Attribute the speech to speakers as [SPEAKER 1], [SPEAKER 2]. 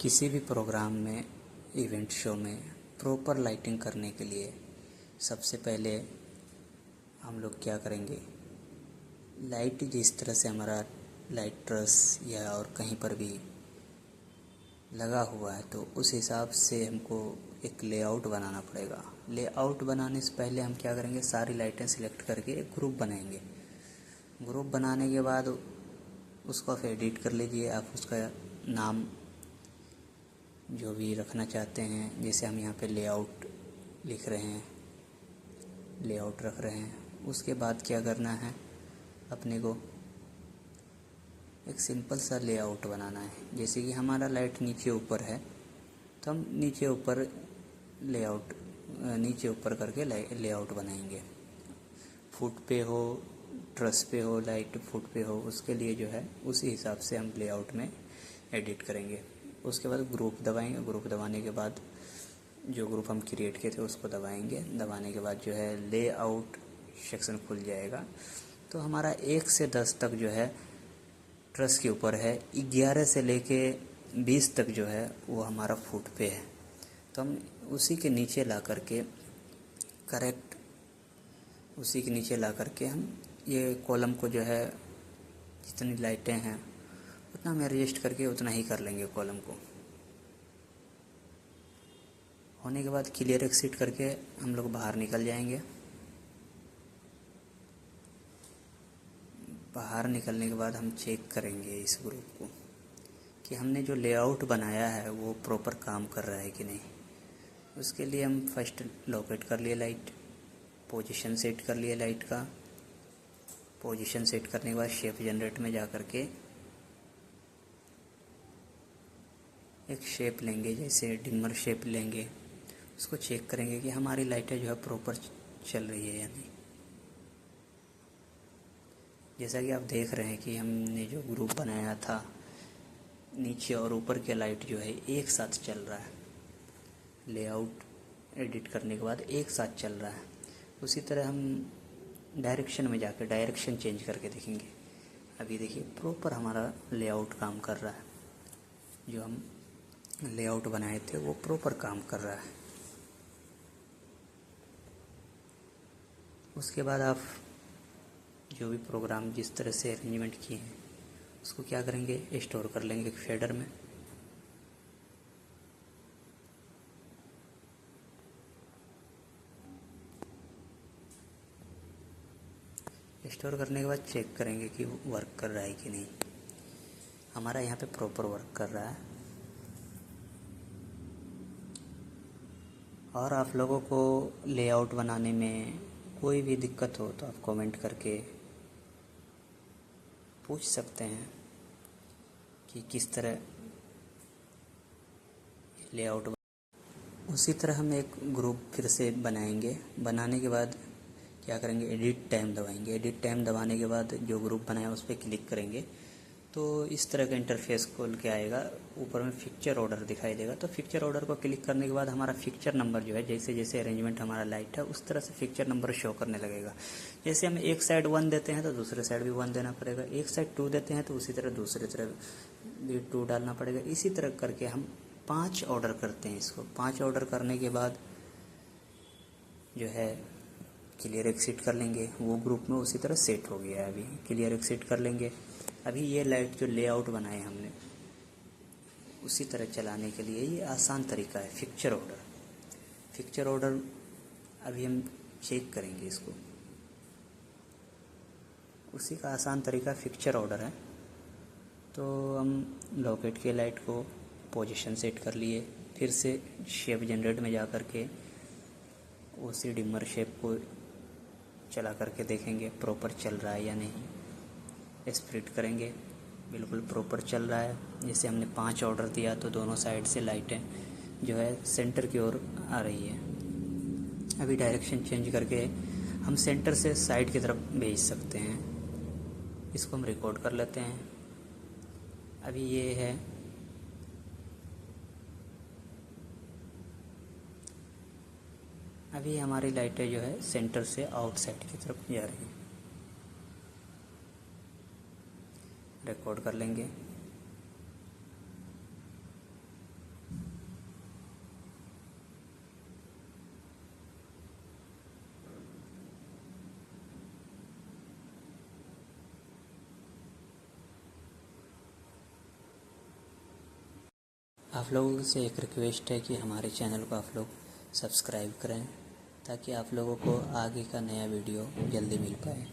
[SPEAKER 1] किसी भी प्रोग्राम में, इवेंट शो में प्रॉपर लाइटिंग करने के लिए सबसे पहले हम लोग क्या करेंगे, लाइट जिस तरह से हमारा लाइट ट्रस या और कहीं पर भी लगा हुआ है तो उस हिसाब से हमको एक लेआउट बनाना पड़ेगा। लेआउट बनाने से पहले हम क्या करेंगे, सारी लाइटें सिलेक्ट करके एक ग्रुप बनाएंगे। ग्रुप बनाने के बाद उसको आप एडिट कर लीजिए। आप उसका नाम जो भी रखना चाहते हैं, जैसे हम यहाँ पे लेआउट लिख रहे हैं, लेआउट रख रहे हैं। उसके बाद क्या करना है, अपने को एक सिंपल सा लेआउट बनाना है। जैसे कि हमारा लाइट नीचे ऊपर है तो हम नीचे ऊपर लेआउट, नीचे ऊपर करके लेआउट बनाएंगे। फुट पे हो, ट्रस पे हो, लाइट फुट पे हो, उसके लिए जो है उसी हिसाब से हम लेआउट में एडिट करेंगे। उसके बाद ग्रुप दबाएंगे। ग्रुप दबाने के बाद जो ग्रुप हम क्रिएट किए थे उसको दबाएंगे। दबाने के बाद जो है लेआउट सेक्शन खुल जाएगा। तो हमारा 1 से 10 तक जो है ट्रस के ऊपर है, 11 से लेके 20 तक जो है वो हमारा फुट पे है। तो हम उसी के नीचे ला करके करेक्ट, उसी के नीचे ला करके हम ये कॉलम को जो है, जितनी लाइटें हैं उतना हम एडजस्ट करके उतना ही कर लेंगे कॉलम को। होने के बाद क्लियर एक्सिट करके हम लोग बाहर निकल जाएंगे। बाहर निकलने के बाद हम चेक करेंगे इस ग्रुप को कि हमने जो लेआउट बनाया है वो प्रॉपर काम कर रहा है कि नहीं। उसके लिए हम फर्स्ट लोकेट कर लिए लाइट, पोजीशन सेट कर लिए लाइट का। पोजीशन सेट करने के बाद शेप जनरेट में जा कर के एक शेप लेंगे, जैसे डिमर शेप लेंगे। उसको चेक करेंगे कि हमारी लाइटें जो है प्रॉपर चल रही है या नहीं। जैसा कि आप देख रहे हैं कि हमने जो ग्रुप बनाया था, नीचे और ऊपर के लाइट जो है एक साथ चल रहा है। लेआउट एडिट करने के बाद एक साथ चल रहा है। उसी तरह हम डायरेक्शन में जाकर डायरेक्शन चेंज करके देखेंगे। अभी देखिए प्रॉपर हमारा लेआउट काम कर रहा है। जो हम लेआउट बनाए थे वो प्रॉपर काम कर रहा है। उसके बाद आप जो भी प्रोग्राम जिस तरह से अरेंजमेंट किए हैं उसको क्या करेंगे, स्टोर कर लेंगे एक फेडर में। स्टोर करने के बाद चेक करेंगे कि वर्क कर रहा है कि नहीं। हमारा यहाँ पे प्रॉपर वर्क कर रहा है। और आप लोगों को लेआउट बनाने में कोई भी दिक्कत हो तो आप कमेंट करके पूछ सकते हैं कि किस तरह लेआउट। उसी तरह हम एक ग्रुप फिर से बनाएंगे। बनाने के बाद क्या करेंगे, एडिट टाइम दबाएंगे। एडिट टाइम दबाने के बाद जो ग्रुप बनाया उस पर क्लिक करेंगे तो इस तरह का इंटरफेस खोल के आएगा। ऊपर में फिक्चर ऑर्डर दिखाई देगा। तो फिक्चर ऑर्डर को क्लिक करने के बाद हमारा फिक्चर नंबर जो है, जैसे जैसे अरेंजमेंट हमारा लाइट है उस तरह से फिक्चर नंबर शो करने लगेगा। जैसे हम एक साइड 1 देते हैं तो दूसरे साइड भी 1 देना पड़ेगा। एक साइड 2 देते हैं तो उसी तरह दूसरी तरफ भी 2 डालना पड़ेगा। इसी तरह करके हम 5 ऑर्डर करते हैं इसको। 5 ऑर्डर करने के बाद जो है क्लियर एक्सिट कर लेंगे। वो ग्रुप में उसी तरह सेट हो गया है। अभी क्लियर एक्सिट कर लेंगे। अभी ये लाइट जो लेआउट बनाए हमने उसी तरह चलाने के लिए ये आसान तरीका है फिक्चर ऑर्डर। फिक्चर ऑर्डर अभी हम चेक करेंगे इसको। उसी का आसान तरीका फिक्चर ऑर्डर है। तो हम लोकेट के लाइट को पोजीशन सेट कर लिए। फिर से शेप जनरेट में जा कर के उसी डिमर शेप को चला करके देखेंगे प्रॉपर चल रहा है या नहीं। स्प्लिट करेंगे, बिल्कुल प्रॉपर चल रहा है। जैसे हमने 5 ऑर्डर दिया तो दोनों साइड से लाइटें जो है सेंटर की ओर आ रही है। अभी डायरेक्शन चेंज करके हम सेंटर से साइड की तरफ भेज सकते हैं। इसको हम रिकॉर्ड कर लेते हैं। अभी ये है, अभी हमारी लाइटें जो है सेंटर से आउटसाइड की तरफ जा रही हैं। रिकॉर्ड कर लेंगे। आप लोगों से एक रिक्वेस्ट है कि हमारे चैनल को आप लोग सब्सक्राइब करें ताकि आप लोगों को आगे का नया वीडियो जल्दी मिल पाए।